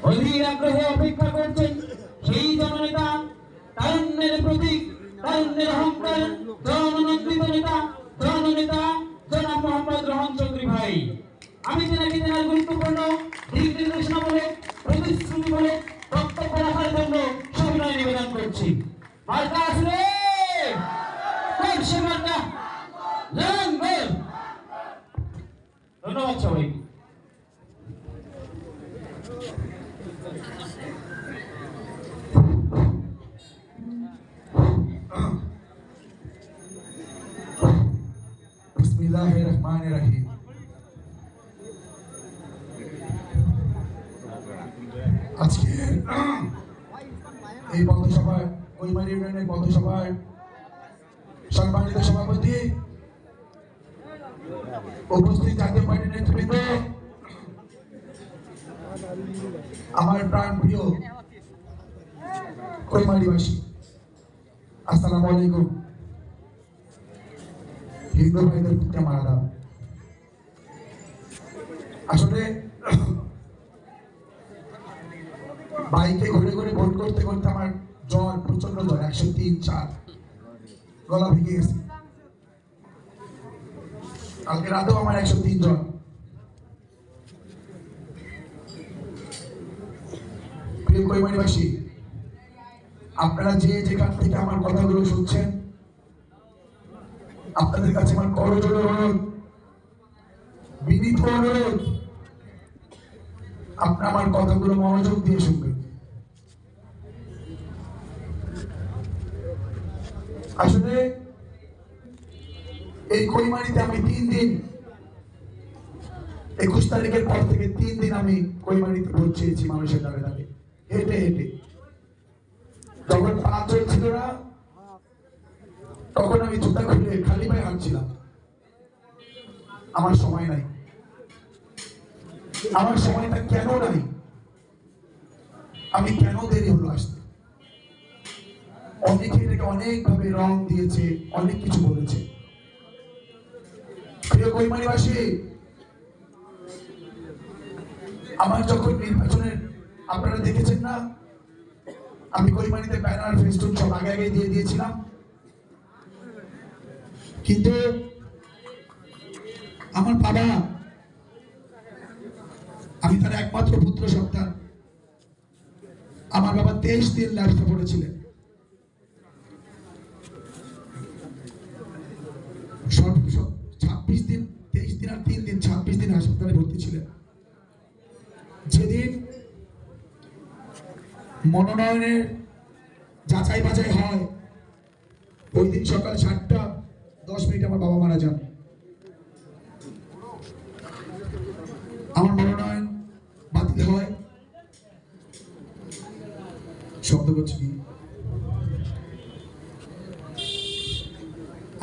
অধীর আগ্রহে অপেক্ষা করছেন সেই জননেতা, তারুণ্যের প্রতীক, তারুণ্যের অহংকার, জননন্দিত নেতা, জননেতা জনাব মোহাম্মদ রহমান চৌধুরী ভাই। আমি তেনাকে তেনার গুরুত্বপূর্ণ দিক নির্দেশনা বলে, প্রতিশ্রুতি বলে বক্তব্য রাখার জন্য সবিনয় নিবেদন করছি। মার্কা আসলে মার্কা ধন্যবাদ সবাইকে। बिस्मिल्लाहिर्रहमानिर्रहीम। আজকে এই পথসভায় কৈমারি ইউনিয়নের পথসভায় সম্মানিত সভাপতি, উপস্থিত জাতীয় পার্টির নেতৃবৃন্দ, আমার প্রাণ প্রিয় কৈমারিবাসী, আসসালামু আলাইকুম। হিন্দু ভাইদের প্রতি আমার আদাব। আসলে বাইকে ঘুরে ঘুরে ভোট করতে করতে আমার জ্বর, প্রচন্ড জ্বর, 103-4, গলা ভেঙে গেছে। কালকে রাতেও আমার 103 জ্বর। প্রিয় কৈমারিবাসী, আপনারা যে যেখান থেকে আমার কথাগুলো শুনছেন, আপনাদের কাছে আমার করজোড়ে অনুরোধ, বিনীত অনুরোধ, আপনারা আমার কথাগুলো মনোযোগ দিয়ে শুনবেন। আসলে এই কৈমারিতে আমি 3 দিন, 21 তারিখের পর থেকে 3 দিন আমি কৈমারিতে ভোট চেয়েছি, মানুষের দ্বারে দ্বারে হেঁটে হেঁটে। যখন পা চলছিল না, তখন আমি জুতা খুলে খালি পায়ে হাঁটছিলাম। আমার সময় নাই। আমার সময়টা কেন নাই? আমি কেন দেরি হলো আসতে? অনেকে এটাকে অনেকভাবে রং দিয়েছে, অনেক কিছু বলেছে। প্রিয় কৈমারিবাসী, আমার যখন নির্বাচনের, আপনারা দেখেছেন না, আমি কৈমারিতে ব্যানার, ফেস্টুন সব আগে আগে দিয়ে দিয়েছিলাম। কিন্তু আমার বাবা, আমি তার একমাত্র পুত্র সন্তান, আমার বাবা 23 দিন লাইফে পড়েছিলেন। 26 দিন, 23 দিন আর 3 দিন, 26 দিন হাসপাতালে ভর্তি ছিলেন। যেদিন মনোনয়নের যাচাই বাছাই হয়, ওই দিন সকাল 7:10 আমার বাবা মারা যান। আমার মনোনয়ন বাতিল হয়। শব্দ করছি কি?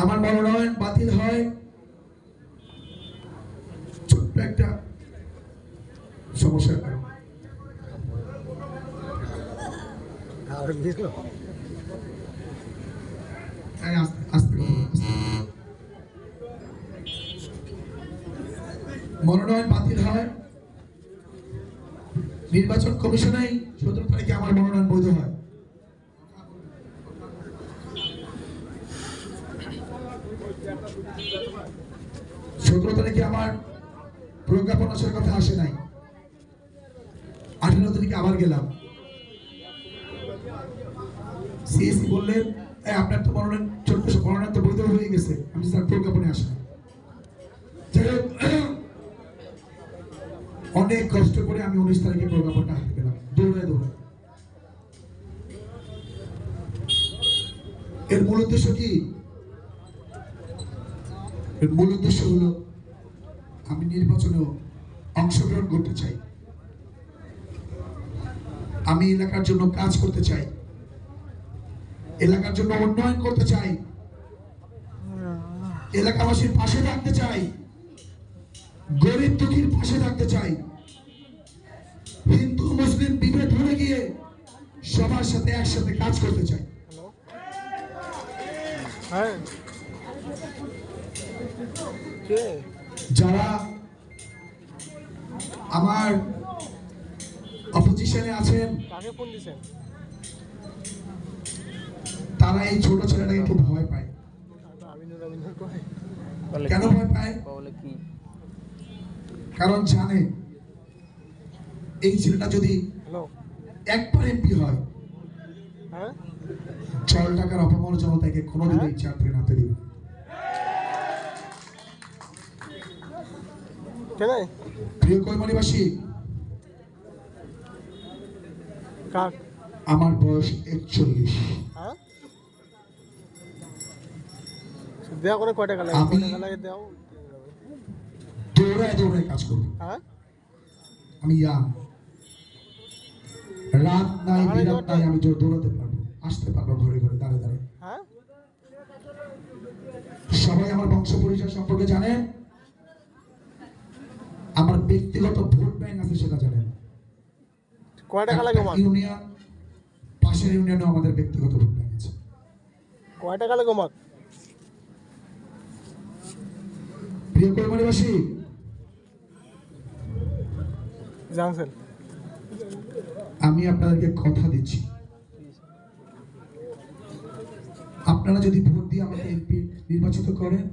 আমার মনোনয়ন বাতিল হয় ছোট্ট একটা সমস্যার কারণে। মনোনয়ন বাতিল হয়, নির্বাচন কমিশনে 17 তারিখে আমার মনোনয়ন বৈধ হয়। তারিখে আমার প্রজ্ঞাপন আসার কথা আসে নাই। 18 তারিখে আবার গেলাম, সিএসি বললেন আপনার তো মনোনয়ন, মনোনয়ন তো বৈধ হয়ে গেছে। আমি স্যার প্রজ্ঞাপনে আসা। অনেক কষ্ট করে আমি 19 তারিখে প্রজ্ঞাপনটা হাতে পেলাম, দৌড়ে দৌড়ে। এর মূল উদ্দেশ্য কি? এর মূল উদ্দেশ্য হলো আমি নির্বাচনেও অংশগ্রহণ করতে চাই, আমি এলাকার জন্য কাজ করতে চাই, এলাকার জন্য উন্নয়ন করতে চাই, এলাকাবাসীর পাশে থাকতে চাই, গরিব দুঃখীর পাশে থাকতে চাই, হিন্দু মুসলিম বিভেদ ভুলে গিয়ে সবার সাথে একসাথে কাজ করতে চাই। যারা আমার অপোজিশন পজিশনে আছেন কাকে ফোন দিছেন? তারা এই ছোট ছেলেটাকে খুব ভয় পায়। আবিনুর কয় কেন ভয় পায়? বলে কি? কারণ জানে এই ছেলেটা যদি হ্যালো, একবার এমপি হয়, হ্যাঁ জল টাকার অপমান জনতাকে কোনোদিন এই চেয়ার থেকে নামতে দিবে না। কেন? প্রিয় কৈমারিবাসী, কাক? আমার বয়স 41। হ্যাঁ, দেওয়া করে কয় টাকা লাগে? আমি- কয় টাকা লাগে দেও? দৌড়ায় দৌড়ায় কাজ করবো। হ্যাঁ, আমি ইয়াং, রাত নাই বিরাত নাই, আমি দৌড়াতে পারবো, আসতে পারবো ঘরে ঘরে দাঁড়ে দাঁড়ে। হ্যাঁ, সবাই আমার বংশ পরিচয় সম্পর্কে জানেন, আমার ব্যক্তিগত ভোট ব্যাংক আছে সেটা জানেন। কয় টাকা লাগে মাক? ইউনিয়ন, পাশের ইউনিয়নে আমাদের ব্যক্তিগত ভোট ব্যাংক আছে। কয় টাকা লাগে মাক? প্রিয় কৈমারিবাসী, জানছেন? আমি আপনাদেরকে কথা দিচ্ছি, আপনারা যদি ভোট দিয়ে আমাকে এমপি নির্বাচিত করেন,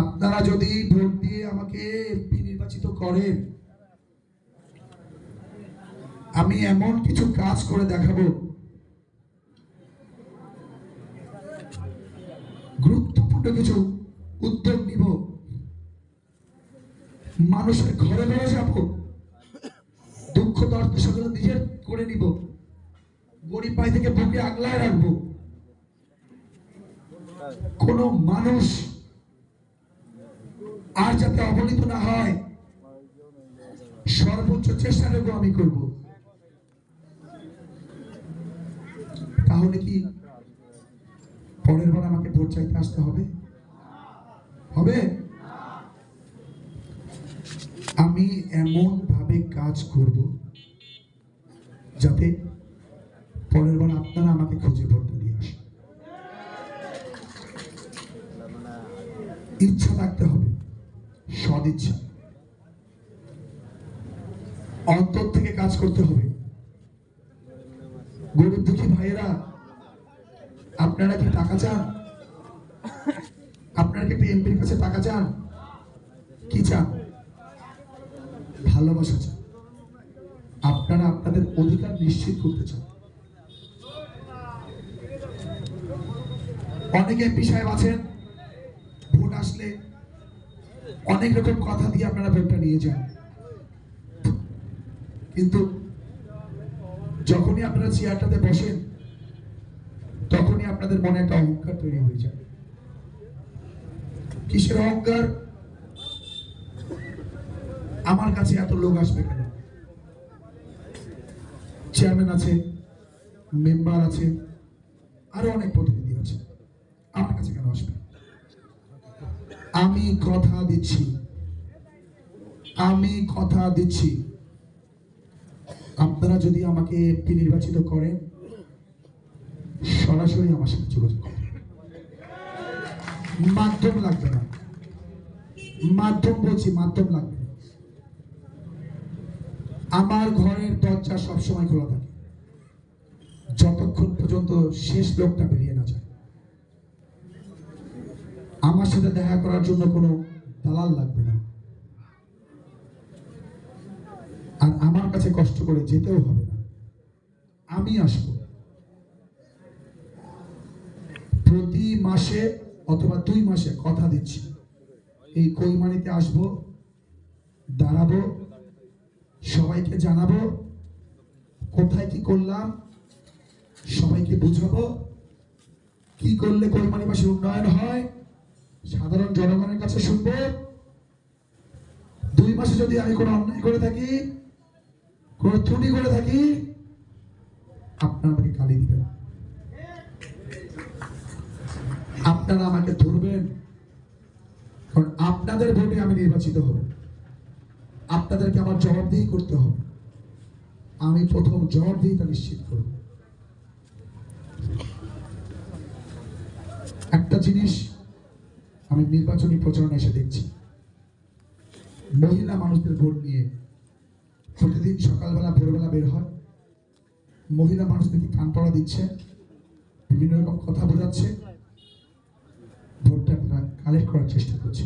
আপনারা যদি ভোট দিয়ে আমাকে এমপি নির্বাচিত করেন, আমি এমন কিছু কাজ করে দেখাবো, গুরুত্বপূর্ণ কিছু উদ্যোগ নিব, মানুষের ঘরে ঘরে যাব, দুঃখ দর্দ সকল নিজের করে নিব, গরিব ভাই থেকে বুকে আগলায় রাখবো, কোন মানুষ আর যাতে অবহেলিত না হয় সর্বোচ্চ চেষ্টাটুকু আমি করব। তাহলে কি পরের বার আমাকে ভোট চাইতে আসতে হবে? হবে? আমি এমন ভাবে কাজ করব যাতে পরের বার আপনারা আমাকে খুঁজে ভোটটা দিয়ে আসেন। ইচ্ছা থাকতে হবে, সদিচ্ছা, অন্তর থেকে কাজ করতে হবে। গরিব দুঃখী ভাইয়েরা, আপনারা কি টাকা চান? আপনারা কি এমপির কাছে টাকা চান? কি চান? ভালোবাসা চান। আপনারা আপনাদের অধিকার নিশ্চিত করতে চান। অনেকে এমপি সাহেব আছেন, ভোট আসলে অনেক রকম কথা দিয়ে আপনারা ভোটটা নিয়ে যান, কিন্তু যখনই আপনারা চেয়ারটাতে বসেন তখনই আপনাদের মনে একটা অহংকার তৈরি হয়ে যায়। কিসের অহংকার? আমার কাছে এত লোক আসবে কেন? চেয়ারম্যান আছে, মেম্বার আছে, আরো অনেক প্রতিনিধি আছে, আমার কাছে কেন আসবে? আমি কথা দিচ্ছি, আমি কথা দিচ্ছি, আপনারা যদি আমাকে এমপি নির্বাচিত করেন, সরাসরি আমার সাথে যোগাযোগ করবেন। মাধ্যম লাগবে না, মাধ্যম বলছি, মাধ্যম লাগবে না। আমার ঘরের দরজা সবসময় খোলা থাকে, যতক্ষণ পর্যন্ত শেষ লোকটা বেরিয়ে না যায়। আমার সাথে দেখা করার জন্য কোনো দালাল লাগবে না, আর আমার কাছে কষ্ট করে যেতেও হবে না, আমি আসব। প্রতি মাসে অথবা 2 মাসে কথা দিচ্ছি, এই কৈমানিতে আসব, দাঁড়াবো, সবাইকে জানাবো কোথায় কি করলাম, সবাইকে বুঝাবো কি করলে কৈমানিবাসীর উন্নয়ন হয়, সাধারণ জনগণের কাছে শুনবো। 2 মাসে যদি আমি কোনো অন্যায় করে থাকি, কোনো ত্রুটি করে থাকি, আপনারা আমাকে গালি দিবেন, আপনারা আমাকে ধরবেন, কারণ আপনাদের ভোটে আমি নির্বাচিত হব, আপনাদেরকে আমার জবাবদিহি করতে হবে। আমি প্রথম জবাবদিহিতা নিশ্চিত করব। একটা জিনিস আমি নির্বাচনী প্রচারণা এসে দেখছি, মহিলা মানুষদের ভোট নিয়ে প্রতিদিন সকালবেলা ভোরবেলা বের হয়, মহিলা মানুষদেরকে কান পড়া দিচ্ছে, বিভিন্ন রকম কথা বোঝাচ্ছে, ভোটটা তারা কালেক্ট করার চেষ্টা করছে।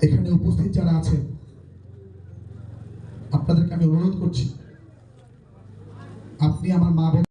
এখানে উপস্থিত যারা আছেন আপনাদেরকে আমি অনুরোধ করছি, আপনি আমার মা